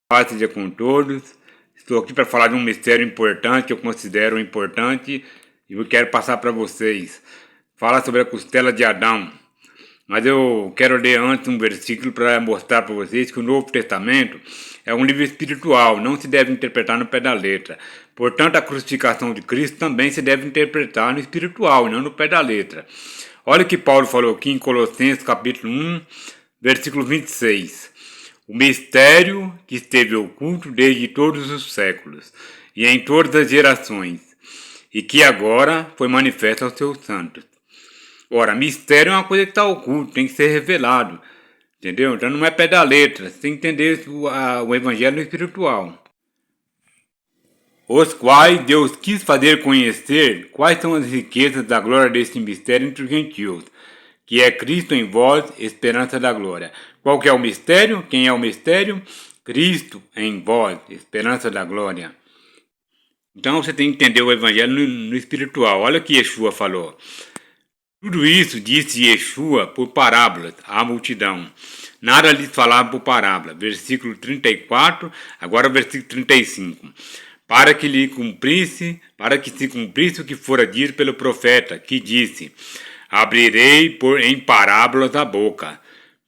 Paz seja com todos. Estou aqui para falar de um mistério importante que eu considero importante e eu quero passar para vocês. Fala sobre a costela de Adão. Mas eu quero ler antes um versículo para mostrar para vocês que o Novo Testamento é um livro espiritual, não se deve interpretar no pé da letra. Portanto, a crucificação de Cristo também se deve interpretar no espiritual, não no pé da letra. Olha o que Paulo falou aqui em Colossenses capítulo 1, versículo 26. O mistério que esteve oculto desde todos os séculos e em todas as gerações, e que agora foi manifesto aos seus santos. Ora, mistério é uma coisa que está oculto, tem que ser revelado, entendeu? Então não é pé da letra, você tem que entender o evangelho espiritual. Os quais Deus quis fazer conhecer quais são as riquezas da glória desse mistério entre os gentios, que é Cristo em vós, esperança da glória. Qual que é o mistério? Quem é o mistério? Cristo em vós, esperança da glória. Então você tem que entender o evangelho no espiritual. Olha o que Yeshua falou. Tudo isso disse Yeshua por parábolas à multidão. Nada lhes falava por parábola. Versículo 34, agora versículo 35. Para que se cumprisse o que fora dito pelo profeta, que disse: abrirei em parábolas a boca,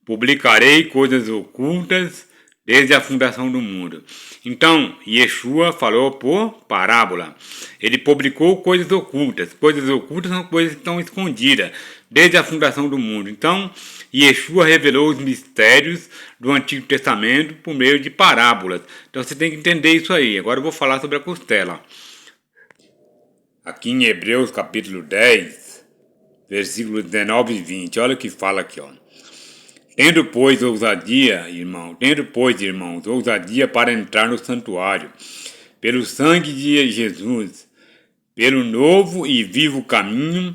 publicarei coisas ocultas desde a fundação do mundo. Então, Yeshua falou por parábola. Ele publicou coisas ocultas. Coisas ocultas são coisas que estão escondidas desde a fundação do mundo. Então, Yeshua revelou os mistérios do Antigo Testamento por meio de parábolas. Então, você tem que entender isso aí. Agora eu vou falar sobre a costela. Aqui em Hebreus capítulo 10, versículos 19 e 20. Olha o que fala aqui, ó. Tendo, pois, irmãos, ousadia para entrar no santuário, pelo sangue de Jesus, pelo novo e vivo caminho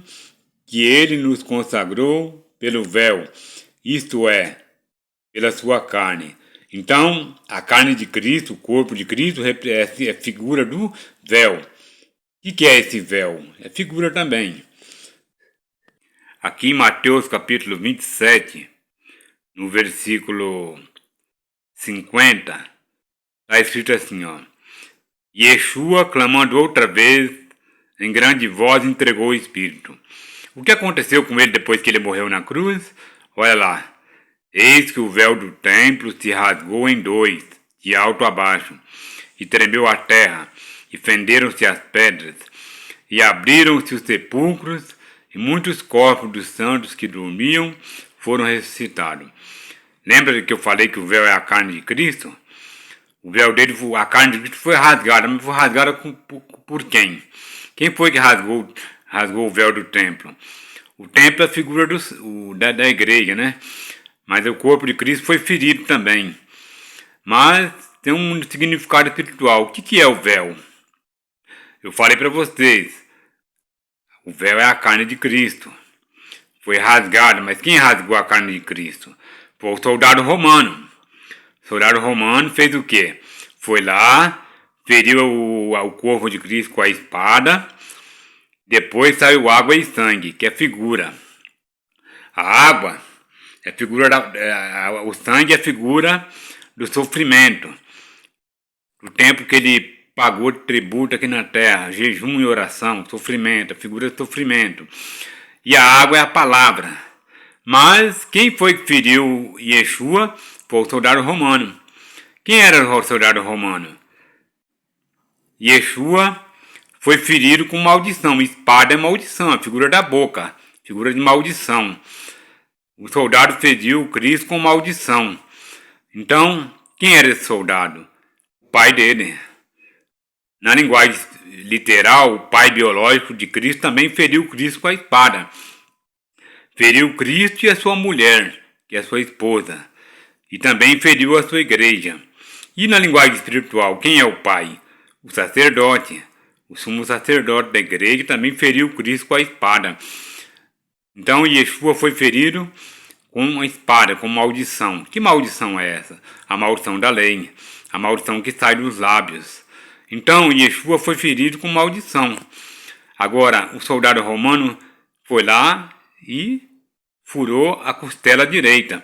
que ele nos consagrou pelo véu, isto é, pela sua carne. Então, a carne de Cristo, o corpo de Cristo, é figura do véu. O que é esse véu? É figura também. Aqui em Mateus capítulo 27, no versículo 50, está escrito assim, ó. Yeshua, clamando outra vez, em grande voz, entregou o Espírito. O que aconteceu com ele depois que ele morreu na cruz? Olha lá. Eis que o véu do templo se rasgou em dois, de alto a baixo, e tremeu a terra, e fenderam-se as pedras, e abriram-se os sepulcros, e muitos corpos dos santos que dormiam foram ressuscitados. Lembra que eu falei que o véu é a carne de Cristo? O véu dele, a carne de Cristo foi rasgada, mas foi rasgada por quem? Quem foi que rasgou o véu do templo? O templo é a figura da igreja, né? Mas o corpo de Cristo foi ferido também. Mas tem um significado espiritual. O que é o véu? Eu falei para vocês. O véu é a carne de Cristo. Foi rasgado, mas quem rasgou a carne de Cristo? Foi o soldado romano. O soldado romano fez o quê? Foi lá, feriu o corpo de Cristo com a espada, depois saiu água e sangue, que é figura. A água é figura o sangue é figura do sofrimento, do tempo que ele pagou de tributo aqui na terra, jejum e oração, sofrimento, a figura do sofrimento. E a água é a palavra. Mas quem foi que feriu Yeshua foi o soldado romano. Quem era o soldado romano? Yeshua foi ferido com maldição. Espada é maldição, a figura da boca, figura de maldição. O soldado feriu Cristo com maldição. Então, quem era esse soldado? O pai dele. Na linguagem literal, o pai biológico de Cristo também feriu Cristo com a espada. Feriu Cristo e a sua mulher, que é a sua esposa, e também feriu a sua igreja. E na linguagem espiritual, quem é o pai? O sacerdote, o sumo sacerdote da igreja, também feriu Cristo com a espada. Então Yeshua foi ferido com uma espada, com maldição. Que maldição é essa? A maldição da lei, a maldição que sai dos lábios. Então Yeshua foi ferido com maldição. Agora, o soldado romano foi lá e furou a costela direita.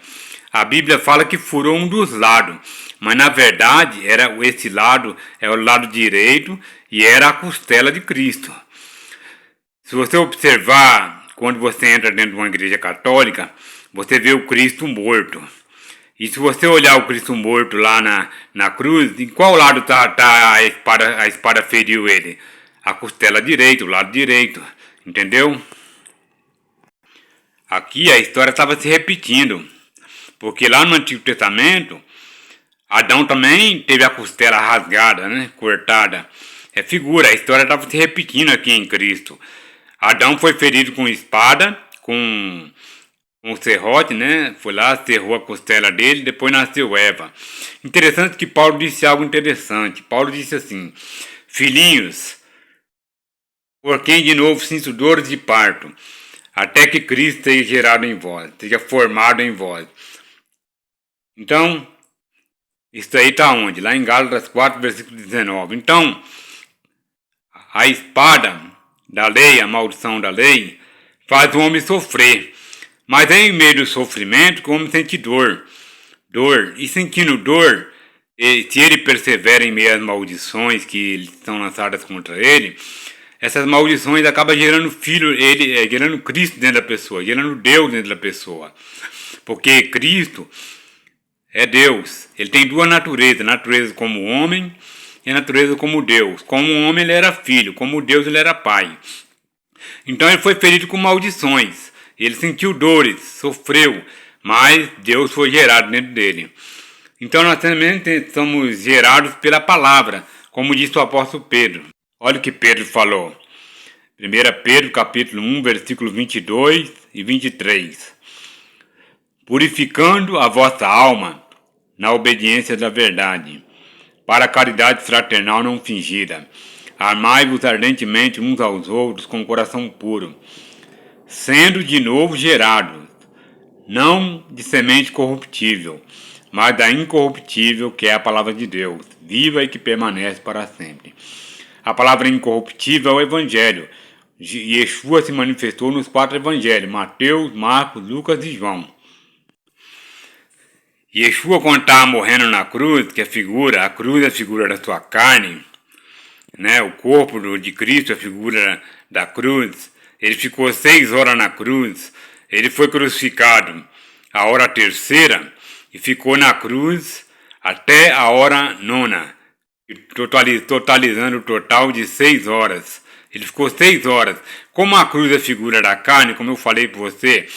A Bíblia fala que furou um dos lados, mas na verdade esse lado é o lado direito e era a costela de Cristo. Se você observar, quando você entra dentro de uma igreja católica, você vê o Cristo morto. E se você olhar o Cristo morto lá na cruz, em qual lado tá a espada feriu ele? A costela direita, o lado direito, entendeu? Aqui a história estava se repetindo, porque lá no Antigo Testamento, Adão também teve a costela rasgada, né, cortada. É figura, a história estava se repetindo aqui em Cristo. Adão foi ferido com espada, com um serrote, né? Foi lá, serrou a costela dele, depois nasceu Eva. Interessante que Paulo disse algo interessante. Paulo disse assim: filhinhos, por quem de novo sinto dores de parto, até que Cristo seja gerado em vós, seja formado em vós. Então, isso aí está onde? Lá em Gálatas 4, versículo 19. Então, a espada da lei, a maldição da lei, faz o homem sofrer. Mas é em meio do sofrimento que o homem sente dor. E sentindo dor, se ele persevera em meio às maldições que são lançadas contra ele, essas maldições acabam gerando gerando Cristo dentro da pessoa, gerando Deus dentro da pessoa. Porque Cristo é Deus. Ele tem duas naturezas, natureza como homem e natureza como Deus. Como homem ele era filho, como Deus ele era pai. Então ele foi ferido com maldições. Ele sentiu dores, sofreu, mas Deus foi gerado dentro dele. Então nós também somos gerados pela palavra, como disse o apóstolo Pedro. Olha o que Pedro falou. 1 Pedro capítulo 1, versículos 22 e 23. Purificando a vossa alma na obediência da verdade, para a caridade fraternal não fingida. Amai-vos ardentemente uns aos outros com coração puro, sendo de novo gerados, não de semente corruptível, mas da incorruptível, que é a palavra de Deus, viva e que permanece para sempre. A palavra incorruptível é o Evangelho. Yeshua se manifestou nos 4 evangelhos, Mateus, Marcos, Lucas e João. Yeshua, quando estava morrendo na cruz, que a cruz é a figura da sua carne, né? O corpo de Cristo é a figura da cruz. Ele ficou 6 horas na cruz, ele foi crucificado a hora terceira e ficou na cruz até a hora 9, totalizando o total de 6 horas. Ele ficou 6 horas. Como a cruz é a figura da carne, como eu falei para você,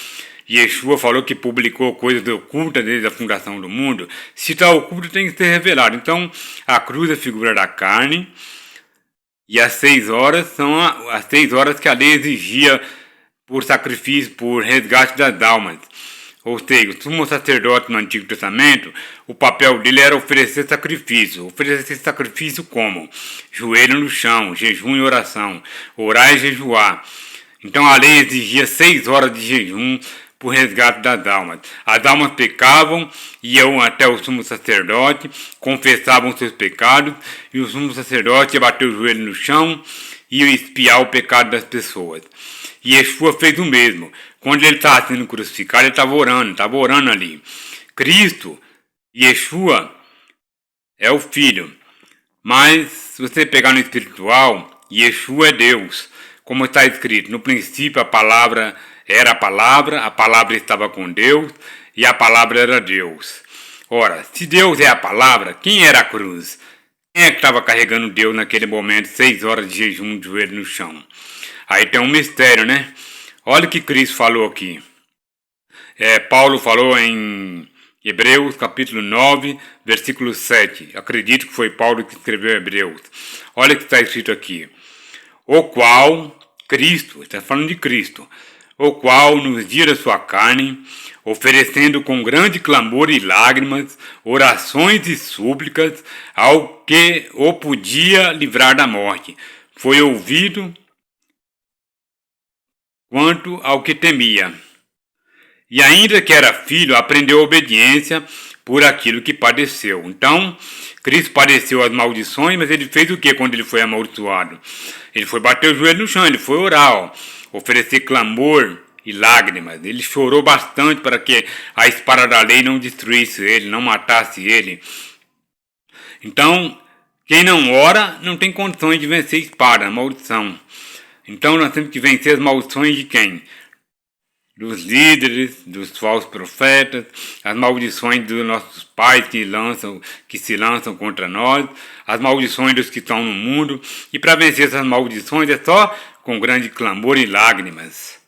Yeshua falou que publicou coisas ocultas desde a fundação do mundo. Se está oculto, tem que ser revelado. Então, a cruz é a figura da carne. E as 6 horas são as 6 horas que a lei exigia por sacrifício, por resgate das almas. Ou seja, o sumo sacerdote no Antigo Testamento, o papel dele era oferecer sacrifício. Oferecer sacrifício como? Joelho no chão, jejum e oração. Orar e jejuar. Então a lei exigia 6 horas de jejum por resgate das almas. As almas pecavam, iam até o sumo sacerdote, confessavam seus pecados, e o sumo sacerdote ia bater o joelho no chão e ia espiar o pecado das pessoas. E Yeshua fez o mesmo. Quando ele estava sendo crucificado, ele estava orando ali. Cristo, Yeshua, é o Filho. Mas, se você pegar no espiritual, Yeshua é Deus. Como está escrito, no princípio a palavra era a palavra estava com Deus e a palavra era Deus. Ora, se Deus é a palavra, quem era a cruz? Quem é que estava carregando Deus naquele momento, 6 horas de jejum de joelho no chão? Aí tem um mistério, né? Olha o que Cristo falou aqui. Paulo falou em Hebreus capítulo 9, versículo 7. Acredito que foi Paulo que escreveu Hebreus. Olha o que está escrito aqui. O qual, Cristo, está falando de Cristo, o qual nos dias da sua carne, oferecendo com grande clamor e lágrimas, orações e súplicas ao que o podia livrar da morte, foi ouvido quanto ao que temia. E ainda que era filho, aprendeu obediência por aquilo que padeceu. Então, Cristo padeceu as maldições, mas ele fez o que quando ele foi amaldiçoado? Ele foi bater o joelho no chão, ele foi orar, oferecer clamor e e lágrimas. Ele chorou bastante para que a espada da lei não destruísse ele, não matasse ele. Então, quem não ora não tem condições de vencer a espada, a maldição. Então nós temos que vencer as maldições de quem? Dos líderes, dos falsos profetas, as maldições dos nossos pais que se lançam contra nós, as maldições dos que estão no mundo. E para vencer essas maldições é só com grande clamor e lágrimas.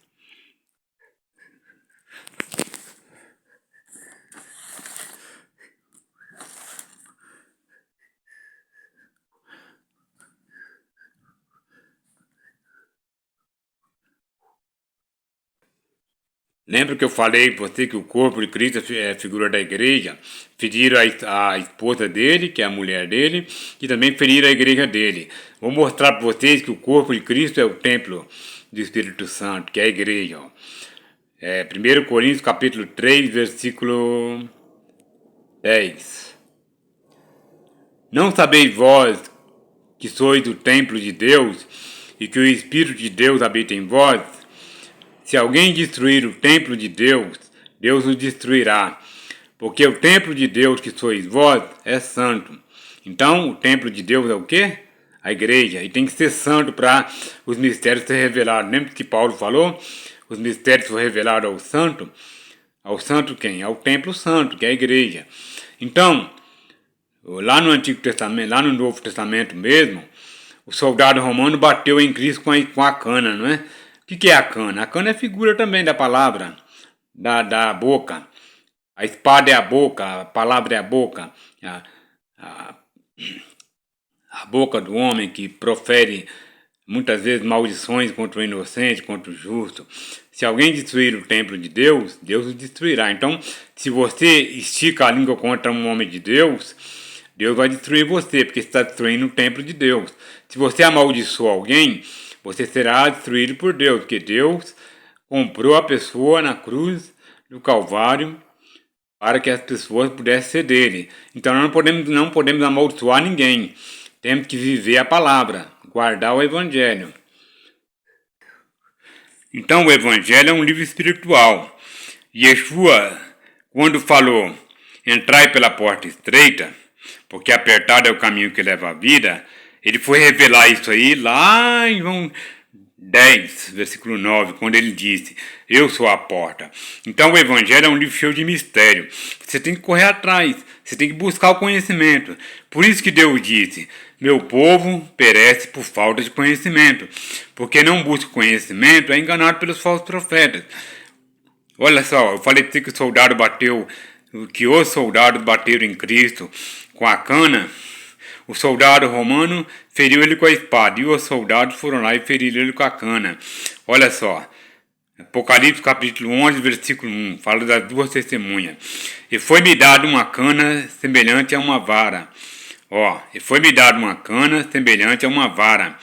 Lembra que eu falei para você que o corpo de Cristo é a figura da igreja? Feriram a esposa dele, que é a mulher dele, e também feriram a igreja dele. Vou mostrar para vocês que o corpo de Cristo é o templo do Espírito Santo, que é a igreja. 1 Coríntios capítulo 3, versículo 10. Não sabeis vós que sois o templo de Deus e que o Espírito de Deus habita em vós? Se alguém destruir o templo de Deus, Deus o destruirá, porque o templo de Deus que sois vós é santo. Então, o templo de Deus é o quê? A igreja. E tem que ser santo para os mistérios ser revelados. Lembra que Paulo falou? Os mistérios foram revelados ao santo. Ao santo quem? Ao templo santo, que é a igreja. Então, lá no Antigo Testamento, lá no Novo Testamento mesmo, o soldado romano bateu em Cristo com a cana, não é? O que é a cana? A cana é figura também da palavra, da boca. A espada é a boca, a palavra é a boca. A boca do homem que profere muitas vezes maldições contra o inocente, contra o justo. Se alguém destruir o templo de Deus, Deus o destruirá. Então, se você estica a língua contra um homem de Deus, Deus vai destruir você, porque você está destruindo o templo de Deus. Se você amaldiçoa alguém, você será destruído por Deus, porque Deus comprou a pessoa na cruz do Calvário para que as pessoas pudessem ser dele. Então nós não podemos amaldiçoar ninguém. Temos que viver a palavra, guardar o Evangelho. Então o Evangelho é um livro espiritual. Yeshua, quando falou, entrai pela porta estreita, porque apertado é o caminho que leva à vida, ele foi revelar isso aí lá em João 10, versículo 9, quando ele disse, eu sou a porta. Então o Evangelho é um livro cheio de mistério. Você tem que correr atrás, você tem que buscar o conhecimento. Por isso que Deus disse, meu povo perece por falta de conhecimento. Porque não busca conhecimento, é enganado pelos falsos profetas. Olha só, eu falei que o soldado bateu, que os soldados bateram em Cristo com a cana. O soldado romano feriu ele com a espada, e os soldados foram lá e feriram ele com a cana. Olha só, Apocalipse capítulo 11, versículo 1, fala das duas testemunhas. E foi-me dado uma cana semelhante a uma vara. E foi-me dado uma cana semelhante a uma vara.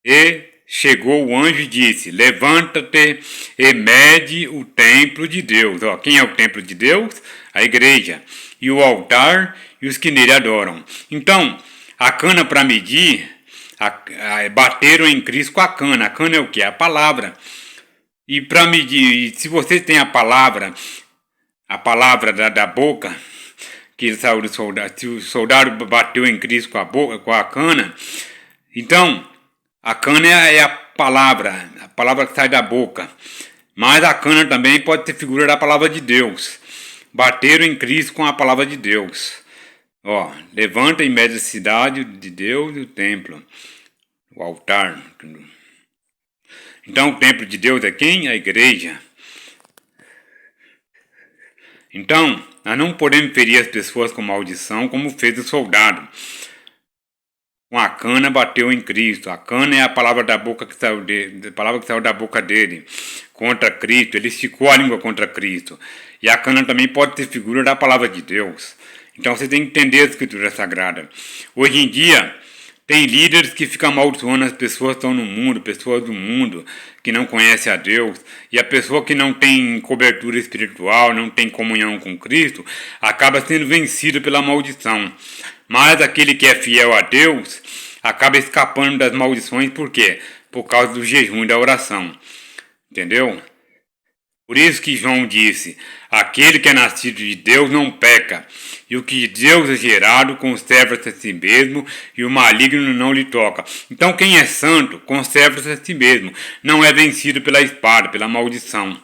E chegou o anjo e disse, levanta-te e mede o templo de Deus. Quem é o templo de Deus? A igreja. E o altar e os que nele adoram. Então, a cana para medir, bateram em Cristo com a cana. A cana é o que? A palavra. E para medir, se você tem a palavra da boca, que saiu do soldado, se o soldado bateu em Cristo com a cana, então a cana é a palavra que sai da boca. Mas a cana também pode ter figura da palavra de Deus. Bateram em Cristo com a palavra de Deus. Levanta e mede a cidade de Deus e o templo, o altar. Então o templo de Deus é quem? A igreja. Então, nós não podemos ferir as pessoas com maldição como fez o soldado. Com a cana bateu em Cristo. A cana é a palavra da boca que saiu a palavra que saiu da boca dele contra Cristo. Ele esticou a língua contra Cristo. E a cana também pode ter figura da palavra de Deus. Então você tem que entender a Escritura Sagrada. Hoje em dia, tem líderes que ficam amaldiçoando as pessoas que estão no mundo, pessoas do mundo, que não conhecem a Deus. E a pessoa que não tem cobertura espiritual, não tem comunhão com Cristo, acaba sendo vencida pela maldição. Mas aquele que é fiel a Deus acaba escapando das maldições, por quê? por causa do jejum e da oração. Entendeu? Por isso que João disse: aquele que é nascido de Deus não peca, e o que de Deus é gerado conserva-se a si mesmo, e o maligno não lhe toca. Então quem é santo conserva-se a si mesmo, não é vencido pela espada, pela maldição.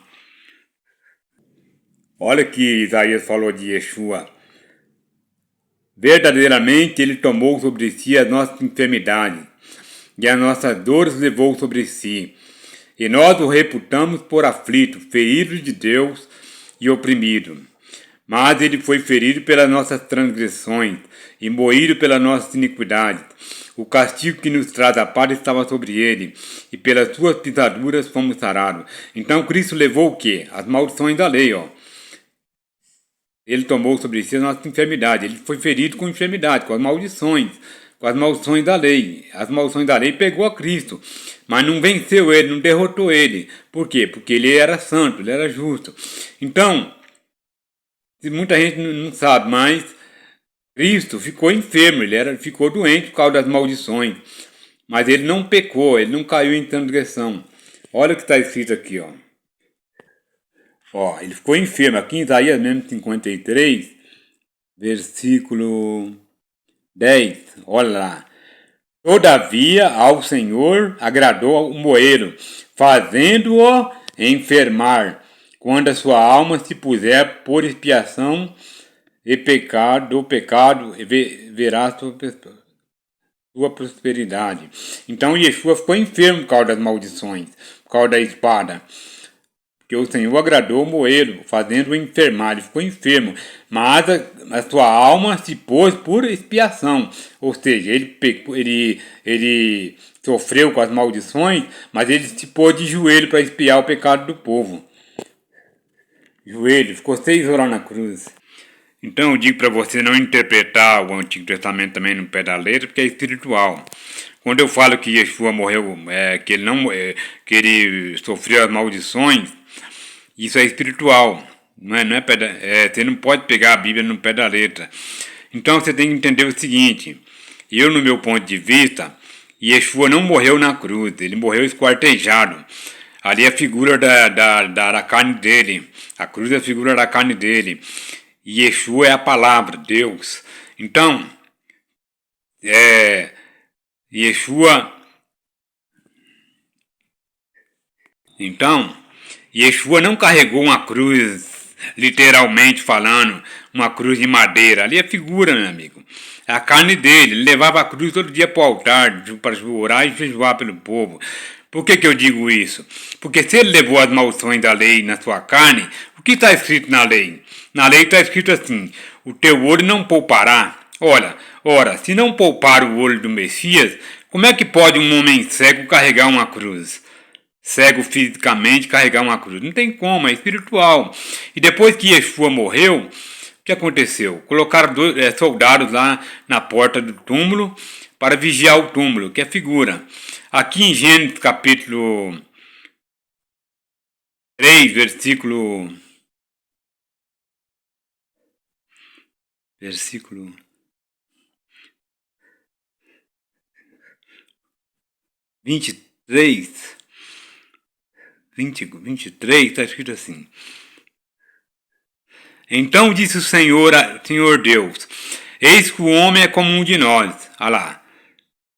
Olha que Isaías falou de Yeshua. Verdadeiramente ele tomou sobre si as nossas enfermidades, e as nossas dores levou sobre si. E nós o reputamos por aflito, ferido de Deus e oprimido. Mas ele foi ferido pelas nossas transgressões e moído pelas nossas iniquidades. O castigo que nos traz a paz estava sobre ele, e pelas suas pisaduras fomos sarados. Então Cristo levou o quê? As maldições da lei, ó. Ele tomou sobre si as nossas enfermidades. Ele foi ferido com enfermidade, com as maldições da lei. As maldições da lei pegou a Cristo, mas não venceu ele, não derrotou ele. Por quê? Porque ele era santo, ele era justo. Então, muita gente não sabe, mas Cristo ficou enfermo, ficou doente por causa das maldições. Mas ele não pecou, ele não caiu em transgressão. Olha o que está escrito aqui, ó. Ó, ele ficou enfermo. Aqui em Isaías mesmo 53, versículo 10, olha lá. Todavia ao Senhor agradou o moeiro, fazendo-o enfermar, quando a sua alma se puser por expiação e do pecado, verá sua prosperidade. Então Yeshua ficou enfermo por causa das maldições, por causa da espada. Porque o Senhor agradou o moeiro, fazendo-o enfermar. Ele ficou enfermo, mas a sua alma se pôs por expiação. Ou seja, ele sofreu com as maldições, mas ele se pôs de joelho para expiar o pecado do povo. Joelho, ficou 6 horas na cruz. Então eu digo para você não interpretar o Antigo Testamento também no pé da letra, porque é espiritual. Quando eu falo que Yeshua morreu, que ele sofreu as maldições, isso é espiritual, não é você não pode pegar a Bíblia no pé da letra. Então você tem que entender o seguinte: eu, no meu ponto de vista, Yeshua não morreu na cruz, ele morreu esquartejado. Ali é a figura da carne dele, a cruz é a figura da carne dele, e Yeshua é a palavra, Deus. Então, Yeshua não carregou uma cruz, literalmente falando, uma cruz de madeira. Ali é figura, meu amigo. É a carne dele. Ele levava a cruz todo dia para o altar, para orar e jejuar pelo povo. Por que eu digo isso? Porque se ele levou as maldições da lei na sua carne, o que está escrito na lei? Na lei está escrito assim: o teu olho não poupará. Ora, se não poupar o olho do Messias, como é que pode um homem cego carregar uma cruz? Cego fisicamente carregar uma cruz? Não tem como, é espiritual. E depois que Yeshua morreu, o que aconteceu? Colocaram soldados lá na porta do túmulo para vigiar o túmulo, que é figura. Aqui em Gênesis capítulo 3, versículo 23, está escrito assim: então disse o Senhor Deus: eis que o homem é como um de nós,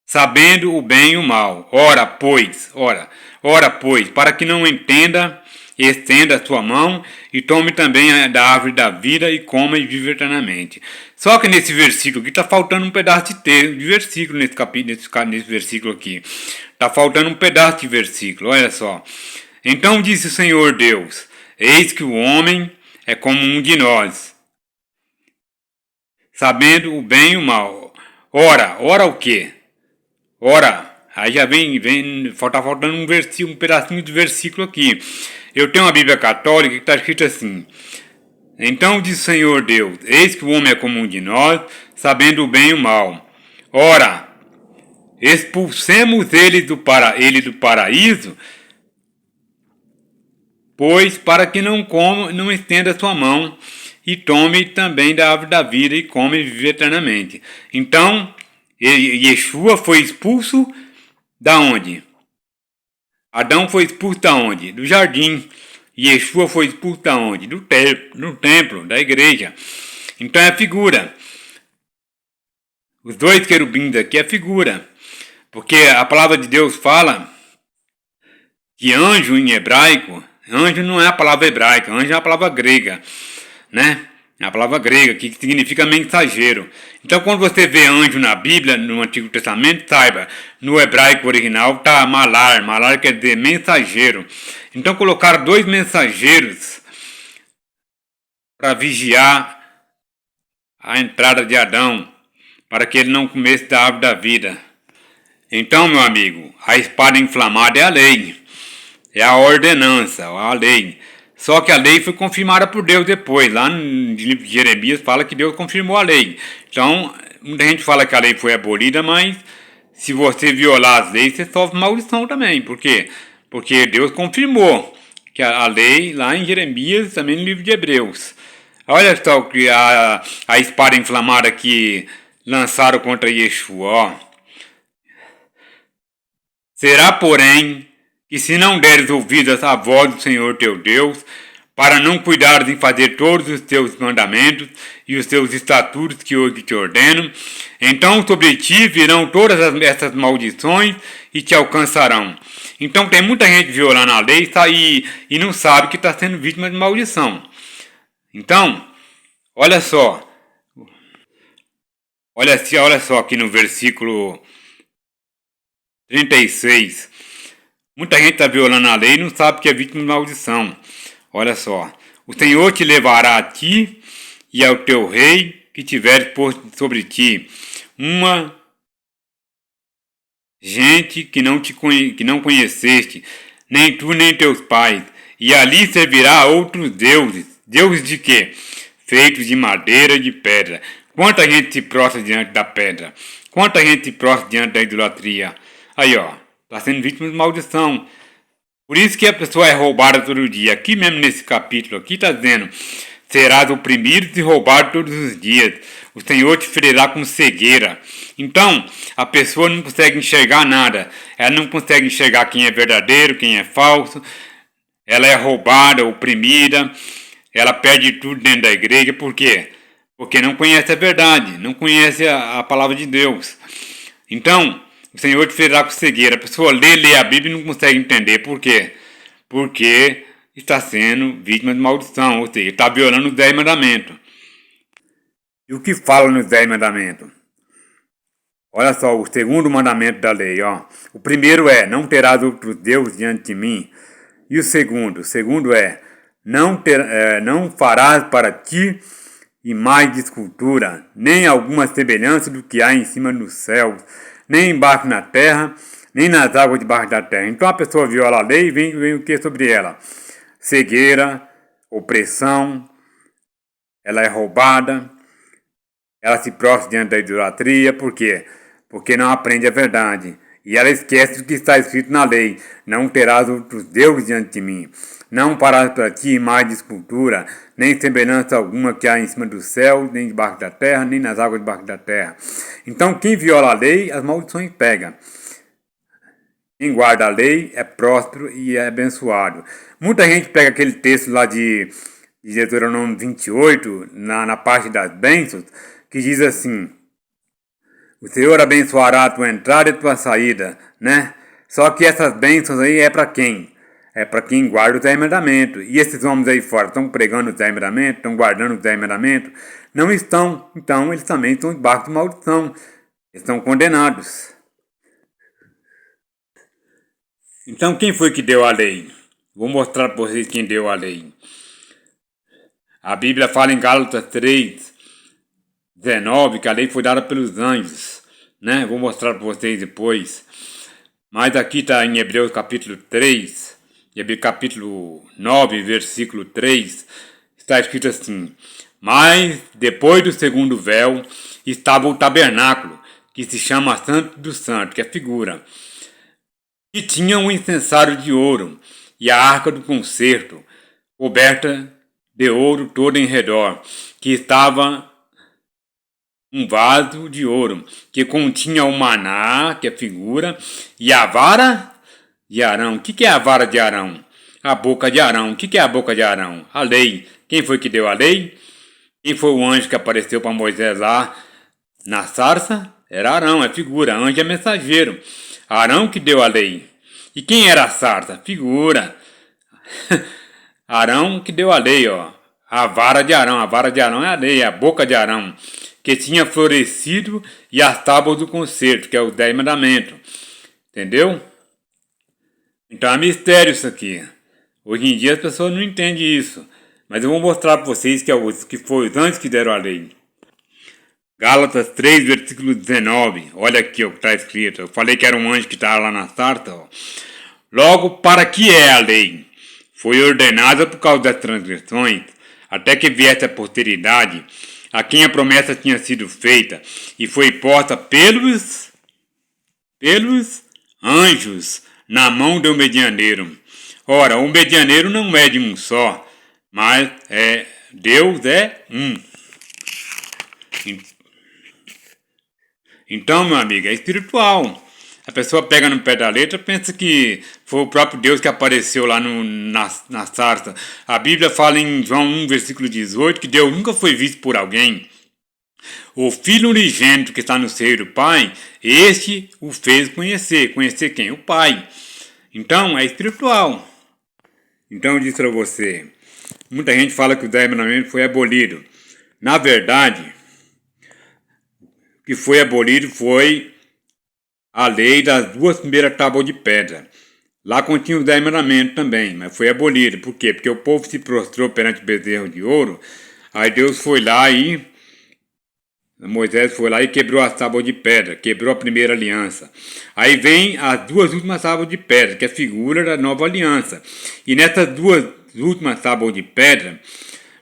sabendo o bem e o mal. Ora, pois, para que não entenda, estenda a sua mão e tome também da árvore da vida e coma e vive eternamente. Só que nesse versículo aqui está faltando um pedaço de versículo nesse versículo aqui. Está faltando um pedaço de versículo, olha só. Então disse o Senhor Deus: eis que o homem é como um de nós, sabendo o bem e o mal. Ora o quê? Aí já tá faltando um pedacinho de versículo aqui. Eu tenho uma Bíblia católica que está escrito assim: então diz o Senhor Deus: eis que o homem é como um de nós, sabendo o bem e o mal. Ora, expulsemos ele do paraíso, pois para que não estenda sua mão e tome também da árvore da vida e come e vive eternamente. Então, Yeshua foi expulso da onde? Adão foi expulso da onde? Do jardim. Yeshua foi expulso da onde? Do templo, da igreja. Então é figura. Os dois querubins aqui é figura. Porque a palavra de Deus fala que anjo em hebraico, anjo não é a palavra hebraica, anjo é a palavra grega, né? É a palavra grega, que significa mensageiro. Então, quando você vê anjo na Bíblia, no Antigo Testamento, saiba, no hebraico original está malar. Malar quer dizer mensageiro. Então, colocaram dois mensageiros para vigiar a entrada de Adão, para que ele não comesse da árvore da vida. Então, meu amigo, a espada inflamada é a lei. É a ordenança, a lei. Só que a lei foi confirmada por Deus depois. Lá no livro de Jeremias fala que Deus confirmou a lei. Então, muita gente fala que a lei foi abolida, mas se você violar as leis, você sofre maldição também. Por quê? Porque Deus confirmou que a lei lá em Jeremias, também no livro de Hebreus. Olha só que a espada inflamada que lançaram contra Yeshua. Ó. Será, porém, que se não deres ouvidos à voz do Senhor teu Deus, para não cuidares em fazer todos os teus mandamentos e os teus estatutos que hoje te ordeno, então sobre ti virão todas essas maldições e te alcançarão. Então tem muita gente violando a lei e não sabe que está sendo vítima de maldição. Então, olha só aqui no versículo 36. Muita gente está violando a lei e não sabe que é vítima de maldição. Olha só. O Senhor te levará a ti e ao teu rei que tiveres posto sobre ti uma gente que não conheceste, nem tu nem teus pais, e ali servirá a outros deuses. Deuses de quê? Feitos de madeira e de pedra. Quanta gente se prostra diante da pedra? Quanta gente se prostra diante da idolatria? Aí, ó. Está sendo vítima de maldição. Por isso que a pessoa é roubada todo dia. Aqui mesmo nesse capítulo, aqui está dizendo: serás oprimido e roubado todos os dias. O Senhor te ferirá com cegueira. Então, a pessoa não consegue enxergar nada. Ela não consegue enxergar quem é verdadeiro, quem é falso. Ela é roubada, oprimida. Ela perde tudo dentro da igreja. Por quê? Porque não conhece a verdade, não conhece a palavra de Deus. Então, o Senhor te ferirá com cegueira. A pessoa lê a Bíblia e não consegue entender. Por quê? Porque está sendo vítima de maldição, ou seja, está violando os 10 mandamentos. E o que fala nos 10 mandamentos? Olha só, o segundo mandamento da lei, ó. O primeiro é: não terás outros deuses diante de mim. E o segundo é: não farás para ti imagem de escultura, nem alguma semelhança do que há em cima dos céus, nem embaixo na terra, nem nas águas debaixo da terra. Então a pessoa viola a lei e vem o que sobre ela? Cegueira, opressão, ela é roubada, ela se prostra diante da idolatria. Por quê? Porque não aprende a verdade. E ela esquece do que está escrito na lei: não terás outros deuses diante de mim. Não farás para ti imagem de escultura, nem semelhança alguma que há em cima do céu, nem debaixo da terra, nem nas águas debaixo da terra. Então, quem viola a lei, as maldições pega. Quem guarda a lei é próspero e é abençoado. Muita gente pega aquele texto lá de Deuteronômio 28, na parte das bênçãos, que diz assim: o Senhor abençoará a tua entrada e a tua saída, né? Só que essas bênçãos aí é para quem? É para quem guarda os 10 mandamentos. E esses homens aí fora estão pregando os 10 mandamentos, estão guardando os 10 mandamentos? Não estão. Então eles também estão debaixo de maldição. Eles estão condenados. Então quem foi que deu a lei? Vou mostrar para vocês quem deu a lei. A Bíblia fala em Gálatas 3:19 que a lei foi dada pelos anjos, né? Vou mostrar para vocês depois. Mas aqui está em Hebreus capítulo 3, capítulo 9, versículo 3, está escrito assim: mas depois do segundo véu estava o tabernáculo, que se chama Santo dos Santos, que é figura, e tinha um incensário de ouro, e a arca do concerto, coberta de ouro toda em redor, que estava um vaso de ouro, que continha o maná, que é figura, e a vara de Arão. O que é a vara de Arão? A boca de Arão. O que é a boca de Arão? A lei. Quem foi que deu a lei? Quem foi o anjo que apareceu para Moisés lá na sarça? Era Arão, é figura. Anjo é mensageiro. Arão que deu a lei. E quem era a sarça? Figura. Arão que deu a lei, ó. A vara de Arão. A vara de Arão é a lei, é a boca de Arão, que tinha florescido, e as tábuas do concerto, que é os 10 mandamentos. Entendeu? Então é mistério isso aqui. Hoje em dia as pessoas não entendem isso. Mas eu vou mostrar para vocês que foi os anjos que deram a lei. Gálatas 3, versículo 19. Olha aqui o que está escrito. Eu falei que era um anjo que estava lá na sarta. Ó. Logo, para que é a lei? Foi ordenada por causa das transgressões, até que viesse a posteridade, a quem a promessa tinha sido feita, e foi posta pelos anjos na mão do medianeiro. Ora, o medianeiro não é de um só, mas Deus é um. Então, meu amigo, é espiritual. A pessoa pega no pé da letra e pensa que foi o próprio Deus que apareceu lá na sarça. A Bíblia fala em João 1, versículo 18, que Deus nunca foi visto por alguém. O Filho unigênito que está no seio do Pai, este o fez conhecer. Conhecer quem? O Pai. Então, é espiritual. Então, eu disse para você, muita gente fala que o 10 mandamentos foi abolido. Na verdade, o que foi abolido foi a lei das 2 primeiras tábuas de pedra. Lá continha os 10 mandamentos também, mas foi abolido. Por quê? Porque o povo se prostrou perante o bezerro de ouro. Aí Deus foi lá e Moisés foi lá e quebrou as tábuas de pedra, quebrou a primeira aliança. Aí vem as 2 últimas tábuas de pedra, que é a figura da nova aliança. E nessas 2 últimas tábuas de pedra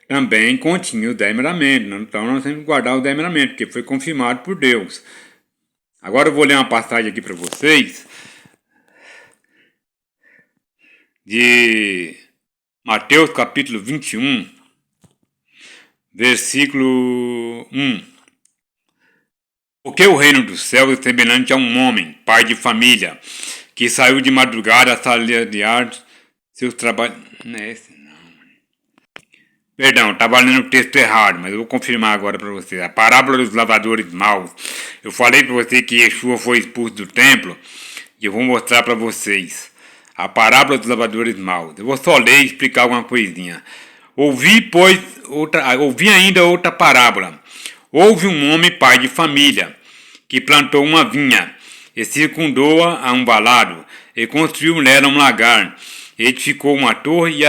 também continha os 10 mandamentos. Então nós temos que guardar os 10 mandamentos, porque foi confirmado por Deus. Agora eu vou ler uma passagem aqui para vocês de Mateus capítulo 21, versículo 1. Porque o reino dos céus é semelhante a um homem, pai de família, que saiu de madrugada a salariar seus trabalhos. Não é esse, não. Perdão, estava lendo o texto errado, mas eu vou confirmar agora para vocês. A parábola dos lavadores maus. Eu falei para vocês que Yeshua foi expulso do templo, e eu vou mostrar para vocês. A parábola dos lavadores maus. Eu vou só ler e explicar alguma coisinha. Ouvi ainda outra parábola. Houve um homem pai de família, que plantou uma vinha, e circundou-a a um valado, e construiu nela um lagar, edificou uma torre e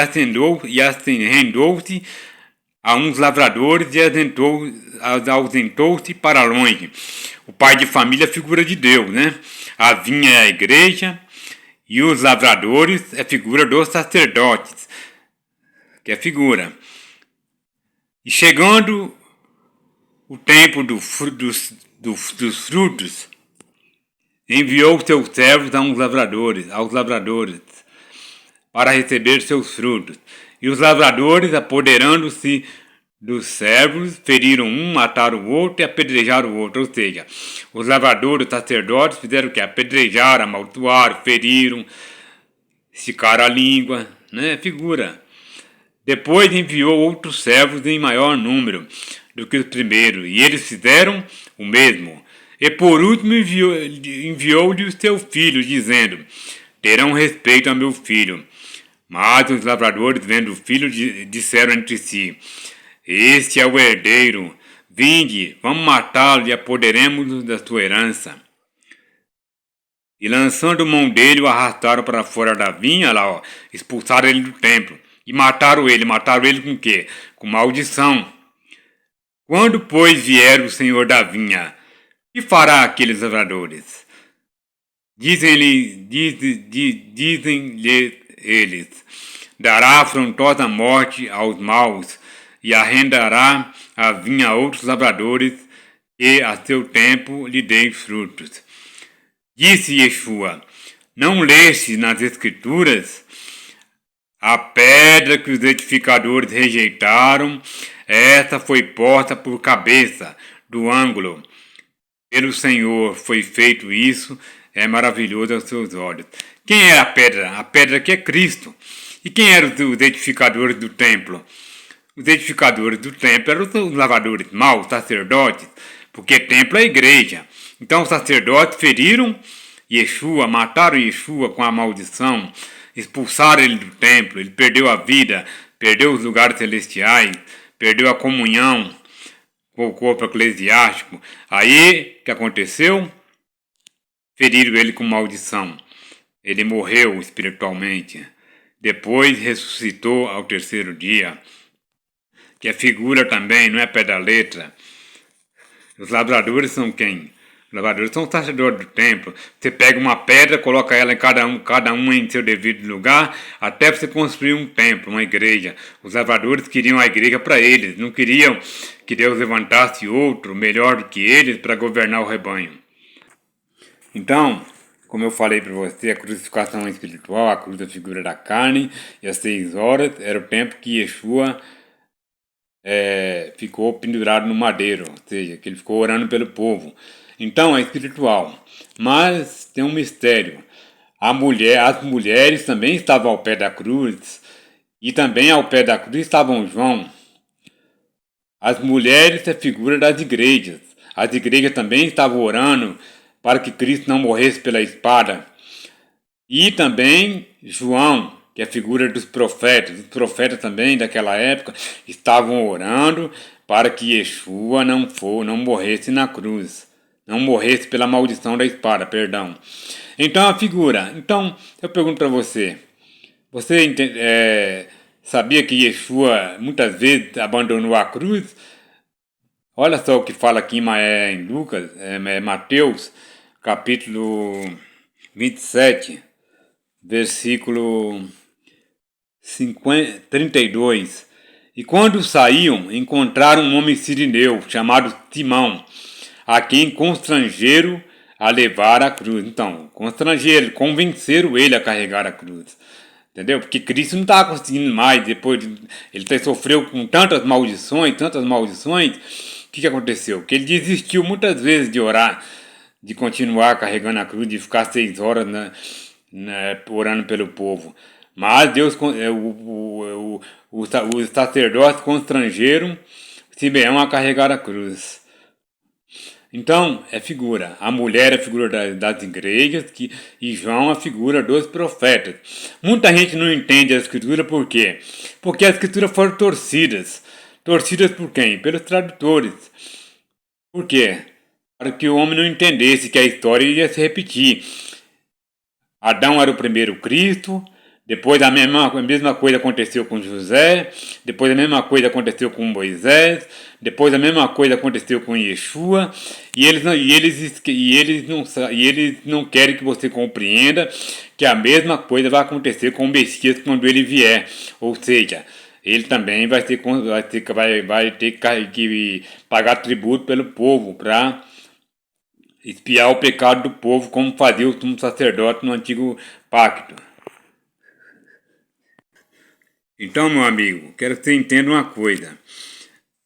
arrendou-se a uns lavradores e ausentou-se para longe. O pai de família é figura de Deus, né? A vinha é a igreja e os lavradores é figura dos sacerdotes, que é figura. E chegando o tempo dos frutos, enviou seus servos aos lavradores, para receber seus frutos. E os lavradores, apoderando-se dos servos, feriram um, mataram o outro e apedrejaram o outro. Ou seja, os lavradores, sacerdotes, fizeram o quê? Apedrejaram, amaldiçoaram, feriram, esticaram a língua, né? Figura. Depois enviou outros servos em maior número do que os primeiros, e eles fizeram o mesmo. E por último enviou-lhe o seu filho, dizendo: terão respeito a meu filho. Mas os lavradores, vendo o filho, disseram entre si: este é o herdeiro, vinde, vamos matá-lo e apoderemos-nos da sua herança. E lançando mão dele, o arrastaram para fora da vinha, lá, expulsaram ele do templo. E mataram ele com o quê? Com maldição. Quando, pois, vier o senhor da vinha, que fará aqueles lavradores? Dizem-lhe eles: dará afrontosa morte aos maus, e arrendará a vinha a outros lavradores, que a seu tempo lhe deem frutos. Disse Yeshua: não leste nas Escrituras? A pedra que os edificadores rejeitaram, essa foi posta por cabeça do ângulo. Pelo Senhor foi feito isso, é maravilhoso aos seus olhos. Quem era a pedra? A pedra que é Cristo. E quem eram os edificadores do templo? Os edificadores do templo eram os lavadores maus, os sacerdotes, porque templo é igreja. Então os sacerdotes feriram Yeshua, mataram Yeshua com a maldição, expulsaram ele do templo, ele perdeu a vida, perdeu os lugares celestiais, perdeu a comunhão com o corpo eclesiástico. Aí, o que aconteceu? Feriram ele com maldição. Ele morreu espiritualmente. Depois ressuscitou ao terceiro dia. Que é figura também, não é pé da letra. Os lavradores são quem? Os lavradores são os sacerdotes do templo. Você pega uma pedra, coloca ela em cada um em seu devido lugar, até você construir um templo, uma igreja. Os lavradores queriam a igreja para eles, não queriam que Deus levantasse outro melhor do que eles para governar o rebanho. Então, como eu falei para você, a crucificação espiritual, a cruz é a figura da carne, e às 6 horas era o tempo que Yeshua ficou pendurado no madeiro, ou seja, que ele ficou orando pelo povo. Então é espiritual, mas tem um mistério. As mulheres também estavam ao pé da cruz, e também ao pé da cruz estavam João. As mulheres é figura das igrejas. As igrejas também estavam orando para que Cristo não morresse pela espada. E também João, que é a figura dos profetas. Os profetas também daquela época estavam orando para que Yeshua não morresse na cruz. Não morresse pela maldição da espada, perdão. Então a figura. Então eu pergunto para você. Você sabia que Yeshua muitas vezes abandonou a cruz? Olha só o que fala aqui em Lucas, Mateus, capítulo 27, versículo 32. E quando saíam, encontraram um homem sirineu, chamado Simão, a quem constrangeram a levar a cruz. Então, convenceram ele a carregar a cruz. Entendeu? Porque Cristo não estava conseguindo mais, depois ele sofreu com tantas maldições, o que aconteceu? Que ele desistiu muitas vezes de orar, de continuar carregando a cruz, de ficar 6 horas orando pelo povo. Mas Deus, os sacerdotes constrangeram Simeão a carregar a cruz. Então, é figura. A mulher é figura das igrejas e João é a figura dos profetas. Muita gente não entende a escritura por quê? Porque as escrituras foram torcidas. Torcidas por quem? Pelos tradutores. Por quê? Para que o homem não entendesse que a história iria se repetir. Adão era o primeiro Cristo, depois a mesma coisa aconteceu com José, depois a mesma coisa aconteceu com Moisés, depois a mesma coisa aconteceu com Yeshua, e eles não querem que você compreenda que a mesma coisa vai acontecer com o Messias quando ele vier. Ou seja, ele também vai ter que pagar tributo pelo povo para expiar o pecado do povo, como fazia o sumo sacerdote no antigo pacto. Então, meu amigo, quero que você entenda uma coisa,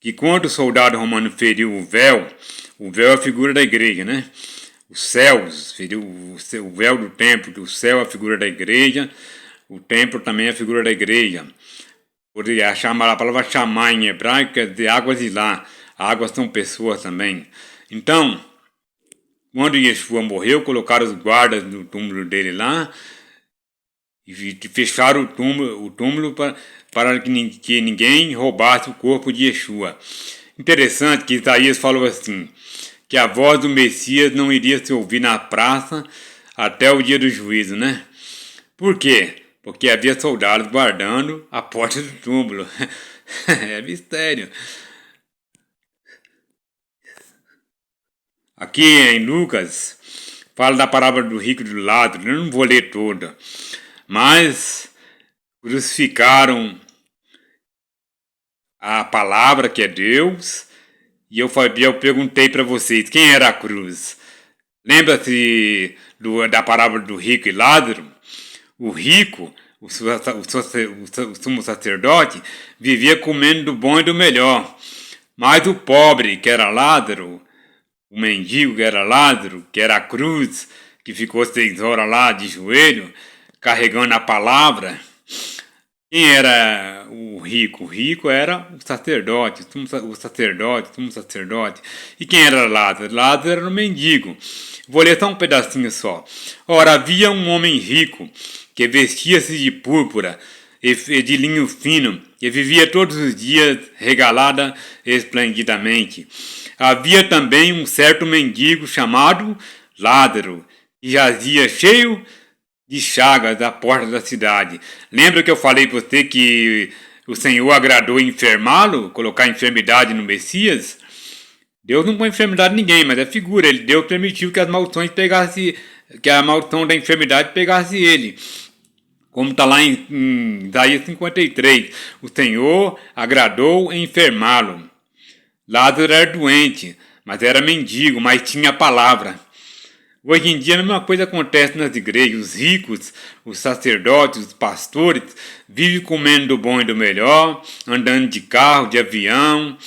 que quando o soldado romano feriu o véu é a figura da igreja, né? Os céus, feriu o véu do templo, o céu é a figura da igreja, o templo também é a figura da igreja. A palavra chamar em hebraico quer dizer águas de lá, águas são pessoas também. Então, quando Yeshua morreu, colocaram os guardas no túmulo dele lá e fecharam o túmulo para que ninguém roubasse o corpo de Yeshua. Interessante que Isaías falou assim, que a voz do Messias não iria se ouvir na praça até o dia do juízo, né? Por quê? Porque havia soldados guardando a porta do túmulo. É mistério. Aqui em Lucas, fala da parábola do rico e do Lázaro. Eu não vou ler toda. Mas crucificaram a palavra que é Deus. E eu perguntei para vocês, quem era a cruz? Lembra-se da parábola do rico e Lázaro? O rico, o sumo sacerdote, vivia comendo do bom e do melhor. Mas o pobre, que era Lázaro, o mendigo, que era Lázaro, que era a cruz, que ficou 6 horas lá de joelho, carregando a palavra. Quem era o rico? O rico era o sacerdote, o sumo sacerdote. E quem era Lázaro? Lázaro era um mendigo. Vou ler só um pedacinho só. Ora, havia um homem rico que vestia-se de púrpura e de linho fino e vivia todos os dias regalada esplendidamente. Havia também um certo mendigo chamado Lázaro, que jazia cheio de chagas à porta da cidade. Lembra que eu falei para você que o Senhor agradou enfermá-lo, colocar enfermidade no Messias? Deus não põe enfermidade em ninguém, mas é figura. Deus permitiu que as maldições pegassem, que a maldição da enfermidade pegasse ele. Como está lá em Isaías 53. O Senhor agradou enfermá-lo. Lázaro era doente, mas era mendigo, mas tinha a palavra. Hoje em dia a mesma coisa acontece nas igrejas. Os ricos, os sacerdotes, os pastores vivem comendo do bom e do melhor, andando de carro, de avião,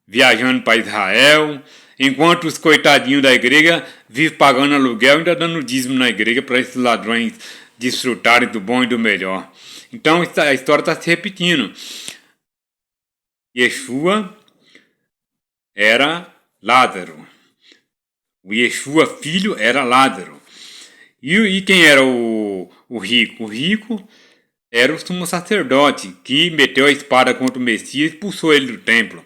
viajando para Israel, enquanto os coitadinhos da igreja vivem pagando aluguel e ainda dando dízimo na igreja para esses ladrões desfrutarem do bom e do melhor. Então a história está se repetindo. Yeshua era Lázaro. O Yeshua filho era Lázaro. E quem era o rico? O rico era o sumo sacerdote, que meteu a espada contra o Messias e expulsou ele do templo.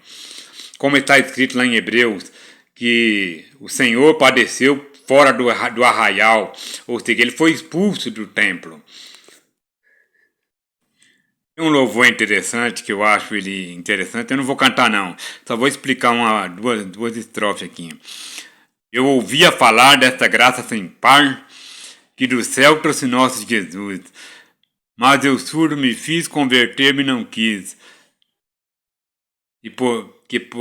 Como está escrito lá em Hebreus, que o Senhor padeceu fora do arraial, ou seja, ele foi expulso do templo. Tem um louvor interessante, que eu acho ele interessante, eu não vou cantar não, só vou explicar duas estrofes aqui. Eu ouvia falar desta graça sem par, que do céu trouxe nosso Jesus. Mas eu surdo me fiz, converter-me não quis.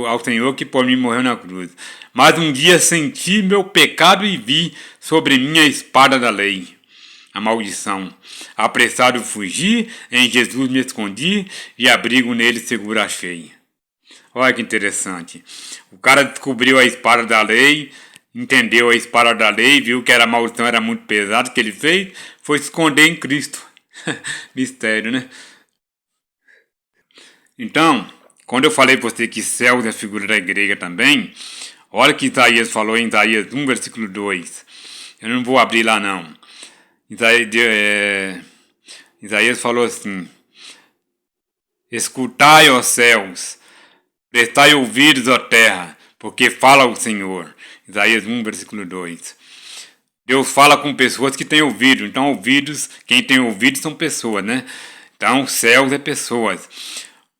Ao Senhor que por mim morreu na cruz. Mas um dia senti meu pecado e vi sobre mim a espada da lei, a maldição. Apressado fugi, em Jesus me escondi, e abrigo nele seguro achei. Olha que interessante. O cara descobriu a espada da lei, entendeu a espada da lei, viu que a maldição era muito pesada, o que ele fez foi se esconder em Cristo. Mistério, né? Então, quando eu falei para você que céus é a figura da igreja também, olha o que Isaías falou em Isaías 1, versículo 2. Eu não vou abrir lá não. Isaías falou assim: escutai, ó céus, prestai ouvidos, ó terra, porque fala o Senhor. Isaías 1, versículo 2. Deus fala com pessoas que têm ouvido. Então, ouvidos, quem tem ouvido são pessoas, né? Então, céus é pessoas.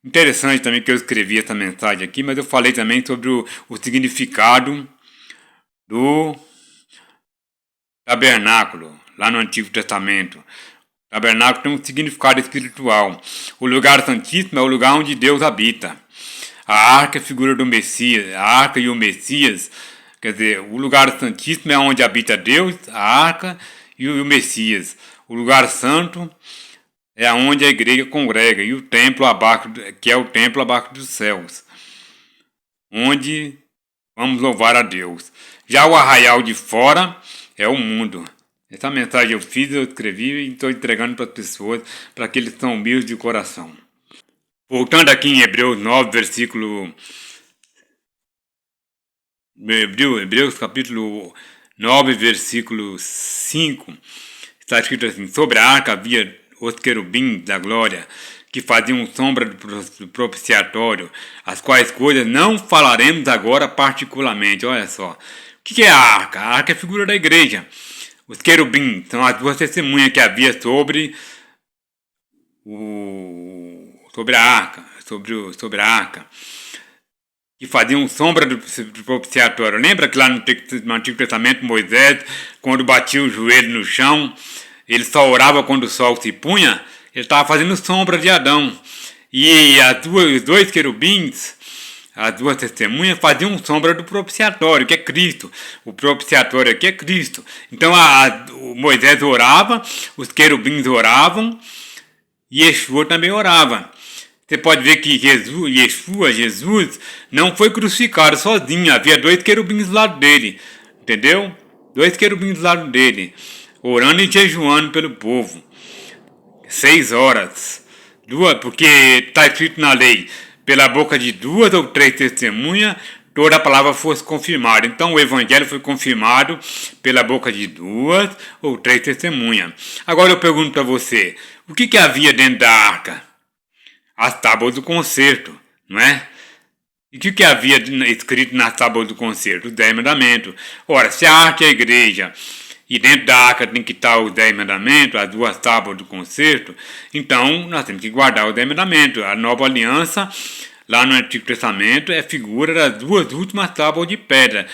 Interessante também que eu escrevi essa mensagem aqui, mas eu falei também sobre o significado do tabernáculo, lá no Antigo Testamento. O tabernáculo tem um significado espiritual. O lugar santíssimo é o lugar onde Deus habita. A arca é a figura do Messias, a arca e o Messias. Quer dizer, o lugar santíssimo é onde habita Deus, a arca e o Messias. O lugar santo é onde a igreja congrega, e o templo abaixo, que é o templo abaixo dos céus, onde vamos louvar a Deus. Já o arraial de fora é o mundo. Essa mensagem eu fiz, eu escrevi e estou entregando para as pessoas, para que eles são humildes de coração. Voltando aqui em Hebreus 9, versículo... Hebreus capítulo 9, versículo 5, está escrito assim: sobre a arca havia os querubins da glória, que faziam sombra do propiciatório, as quais coisas não falaremos agora particularmente. Olha só, o que é a arca? A arca é a figura da igreja. Os querubins são as duas testemunhas que havia sobre a arca, sobre a arca, que faziam sombra do propiciatório. Lembra que lá no Antigo Testamento, Moisés, quando batia o joelho no chão, ele só orava quando o sol se punha? Ele estava fazendo sombra de Adão. E os dois querubins, as duas testemunhas, faziam sombra do propiciatório, que é Cristo. O propiciatório aqui é Cristo. Então o Moisés orava, os querubins oravam, e Yeshua também orava. Você pode ver que Jesus, não foi crucificado sozinho. Havia dois querubins do lado dele. Entendeu? 2 querubins do lado dele, orando e jejuando pelo povo. 6 horas. Porque está escrito na lei, pela boca de 2 ou 3 testemunhas, toda a palavra fosse confirmada. Então o evangelho foi confirmado pela boca de 2 ou 3 testemunhas. Agora eu pergunto para você, o que havia dentro da arca? As tábuas do concerto, não é? E o que havia escrito nas tábuas do concerto? Os 10 mandamentos. Ora, se a arca é a igreja e dentro da arca tem que estar os 10 mandamentos, as 2 tábuas do concerto, então nós temos que guardar os 10 mandamentos. A nova aliança, lá no Antigo Testamento, é figura das 2 últimas tábuas de pedra,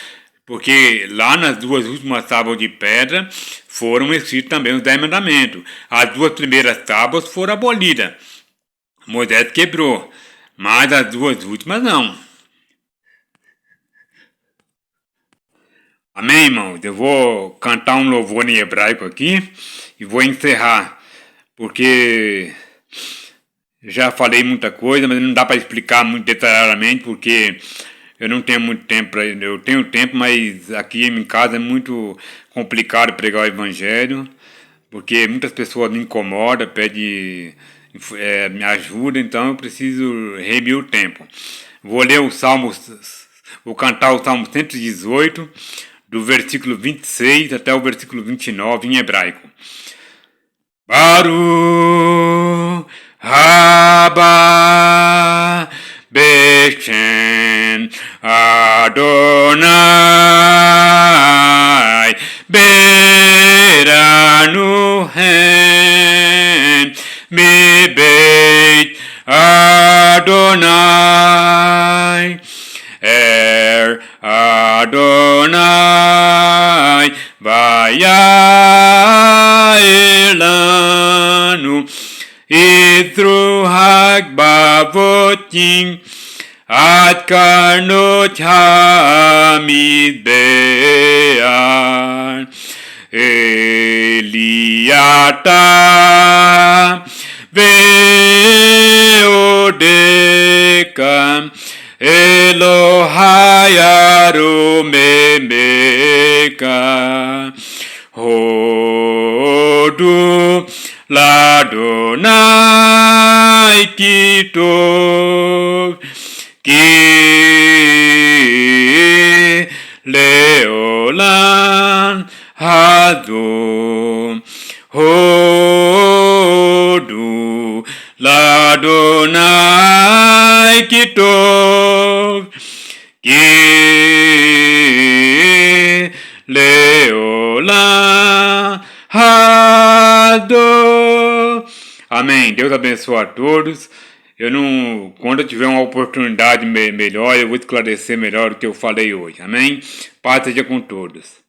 porque lá nas 2 últimas tábuas de pedra foram escritos também os 10 mandamentos. As 2 primeiras tábuas foram abolidas. Moisés quebrou, mas as 2 últimas não. Amém, irmãos? Eu vou cantar um louvor em hebraico aqui e vou encerrar, porque já falei muita coisa, mas não dá para explicar muito detalhadamente, porque eu não tenho muito tempo. Eu tenho tempo, mas aqui em casa é muito complicado pregar o evangelho, porque muitas pessoas me incomodam, pedem me ajuda, então eu preciso remir o tempo. Vou ler o Salmo, vou cantar o Salmo 118, do versículo 26 até o versículo 29 em hebraico. Baruch haba Beshem Adonai Beranu Hem Mi Beit Adonai Adonai Vayaelanu Idru Hagbavotim Ad Karnot Hamidbear Eliata Veodekam Elohai Aromemeka Hodu Ladonai Kitov Ki Leolam Hadom Hodu Ladonai Kitov Ki Leolam Hadom. Amém. Deus abençoe a todos. Quando eu tiver uma oportunidade melhor, eu vou esclarecer melhor o que eu falei hoje. Amém? Paz seja com todos.